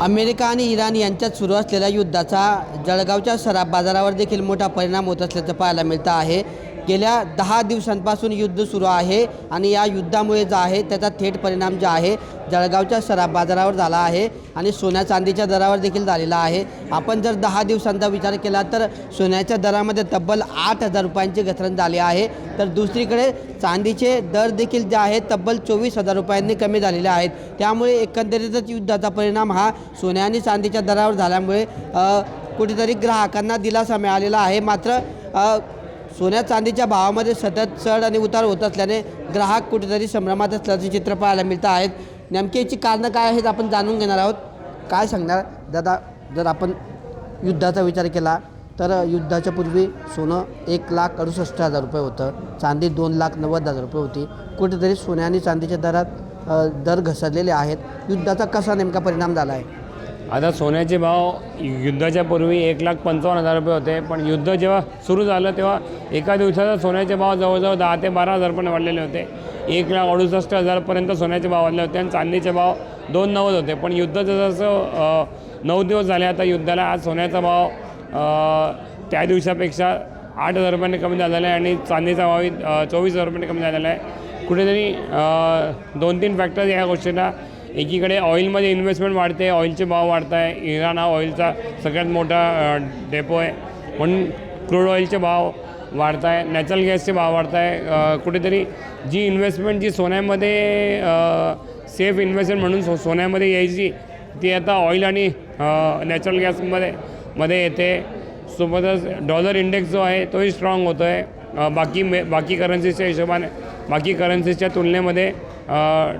America आणि Iran यांच्यात सुरू असलेल्या युद्धाचा जळगावच्या सराफ बाजारावर देखील मोठा परिणाम होत असल्याचं पाहायला मिळतं आहे। गेल्या 10 दिवसांपासून युद्ध सुरू आहे आणि या युद्धामुळे जो आहे त्याचा थेट परिणाम जो आहे जळगावच्या सराफ बाजारावर झाला आहे आणि सोन्या चांदीच्या दरावर देखील झालेला आहे। आपण जर 10 दिवसांचा विचार केला तर सोन्याच्या दरामध्ये तब्बल 8,000 रुपयांची घसरण झाली आहे, तर दुसरीकडे चांदीचे दर देखील जे आहेत तब्बल 24,000 रुपयांनी कमी झालेले आहेत। त्यामुळे एकंदरीतच युद्धाचा परिणाम हा सोन्या आणि चांदीच्या दरावर झाल्यामुळे कुठेतरी ग्राहकांना दिलासा मिळालेला आहे। मात्र सोन्या चांदीच्या भावामध्ये सतत चढ आणि उतार होत असल्याने ग्राहक कुठेतरी संभ्रमात असल्याचे चित्र पाहायला मिळतं आहेत। नेमकी याची कारणं काय आहेत आपण जाणून घेणार आहोत। काय सांगणार दादा, जर आपण युद्धाचा विचार केला तर युद्धाच्या पूर्वी सोनं 1,68,000 रुपये होतं, चांदी 2,90,000 रुपये होती। कुठेतरी सोन्या आणि चांदीच्या दरात दर घसरलेले आहेत। युद्धाचा कसा नेमका परिणाम झाला आहे? आता सोन्याचे भाव युद्धाच्या पूर्वी 1,55,000 रुपये होते, पण युद्ध जेव्हा सुरू झालं तेव्हा एका दिवसाचा सोन्याचे भाव जवळजवळ 10,000 ते 12,000 रुपये वाढलेले होते। 1,68,000पर्यंत सोन्याचे भाव वाढले होते आणि चांदीचे भाव 2,90,000 होते। पण युद्ध जसं 9 दिवस झाले आता युद्धाला, आज सोन्याचा भाव त्या दिवसापेक्षा 8,000 रुपयांनी कमी झालेला आहे आणि चांदीचा भावही 24,000 रुपयांनी कमी झालेला आहे। कुठेतरी 2-3 फॅक्टर्स या गोष्टीला, एकीकडे ऑइलमध्ये इन्व्हेस्टमेंट वाढते, ऑइलचे भाव वाढत आहे, इराण हा ऑइलचा सगळ्यात मोठा डेपो आहे म्हणून क्रूड ऑइलचे भाव वाढत आहे, नॅचरल गॅसचे भाव वाढत आहे। कुठेतरी जी इन्व्हेस्टमेंट जी सोन्यामध्ये सेफ इन्व्हेस्टमेंट म्हणून सोन्यामध्ये यायची ती आता ऑइल आणि नॅचरल गॅसमध्ये येते। सोबतच डॉलर इंडेक्स जो आहे तोही स्ट्रॉंग होतो आहे। बाकी करन्सीजच्या हिशोबाने, बाकी करन्सीजच्या तुलनेमध्ये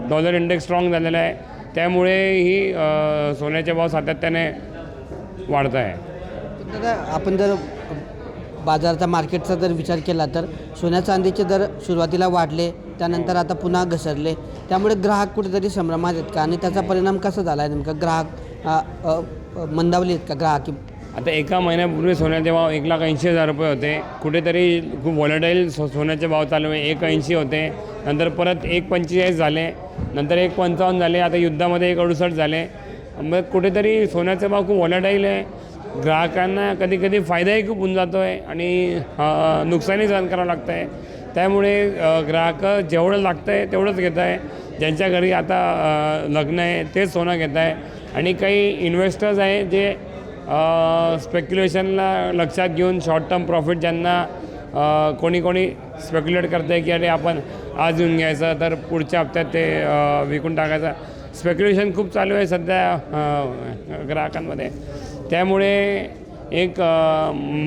डॉलर इंडेक्स स्ट्रॉंग झालेला आहे, त्यामुळे ही सोन्याचे भाव सातत्याने वाढत आहे। दादा, आपण जर बाजाराचा मार्केटचा जर विचार केला तर सोन्या चांदीचे दर सुरुवातीला वाढले, त्यानंतर आता पुन्हा घसरले, त्यामुळे ग्राहक कुठेतरी संभ्रमात आहेत का आणि त्याचा परिणाम कसा झाला आहे? नेमका ग्राहक मंदावले आहेत का ग्राहक? आता एका महिन्यापूर्वी सोन्याचे भाव 1,80,000 रुपये होते। कुठेतरी खूप व्हॉलेटाईल सोन्याचे भाव चालू आहे। 1,80 होते, नंतर परत 1,45 झाले, नंतर 1,55 झाले, आता युद्धामध्ये 1,68 झाले। मग कुठेतरी सोन्याचे भाव खूप व्हॉलेटाईल आहे, ग्राहकांना कधी कधी फायदाही खूप होऊन जातो आहे आणि नुकसानही सहन करावं लागतं आहे। त्यामुळे ग्राहक जेवढं लागतं आहे तेवढंच घेत आहे। ज्यांच्या घरी आता लग्न आहे तेच सोनं घेत आहे आणि काही इन्व्हेस्टर्स आहे जे स्पेक्युलेशनला लक्षात घेऊन शॉर्ट टर्म प्रॉफिट, ज्यांना कोणी स्पेक्युलेट करतं आहे की अरे आपण आज येऊन घ्यायचं तर पुढच्या हप्त्यात ते विकून टाकायचं, स्पेक्युलेशन खूप चालू आहे सध्या ग्राहकांमध्ये। त्यामुळे एक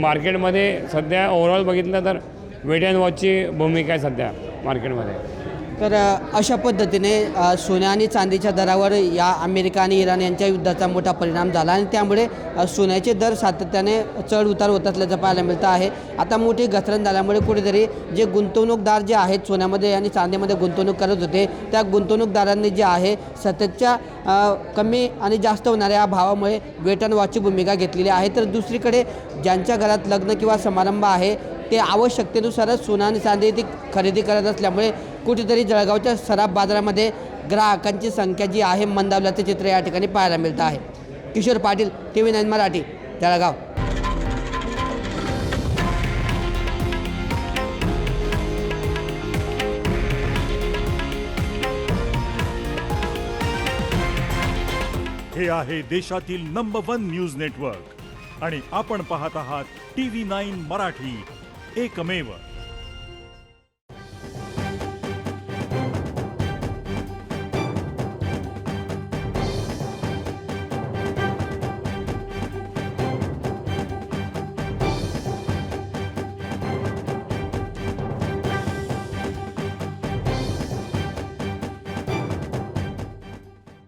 मार्केटमध्ये सध्या ओव्हरऑल बघितलं तर वेट अँड वॉचची भूमिका आहे सध्या मार्केटमध्ये। तर अशा पद्धतीने सोन्या आणि चांदीच्या दरावर या अमेरिका आणि इराण यांच्या युद्धाचा मोठा परिणाम झाला आणि त्यामुळे सोन्याचे दर सातत्याने चढ उतार होत असल्याचं पाहायला मिळतं आहे। आता मोठी घसरण झाल्यामुळे कुठेतरी जे गुंतवणूकदार जे आहेत सोन्यामध्ये आणि चांदीमध्ये गुंतवणूक करत होते, त्या गुंतवणूकदारांनी जे आहे सततच्या कमी आणि जास्त होणाऱ्या भावामुळे वेट अँड वॉचची भूमिका घेतलेली आहे। तर दुसरीकडे ज्यांच्या घरात लग्न किंवा समारंभ आहे ते आवश्यकतेनुसारच सोनं आणि चांदी ती खरेदी करत असल्यामुळे कुठेतरी जळगावच्या सराफ बाजारामध्ये ग्राहकांची संख्या जी आहे मंदावल्याचं चित्र या ठिकाणी पाहायला मिळतं आहे। किशोर पाटील, TV9 मराठी, जळगाव। हे आहे देशातील नंबर 1 न्यूज नेटवर्क आणि आपण पाहत आहात TV9 मराठी, एकमेव।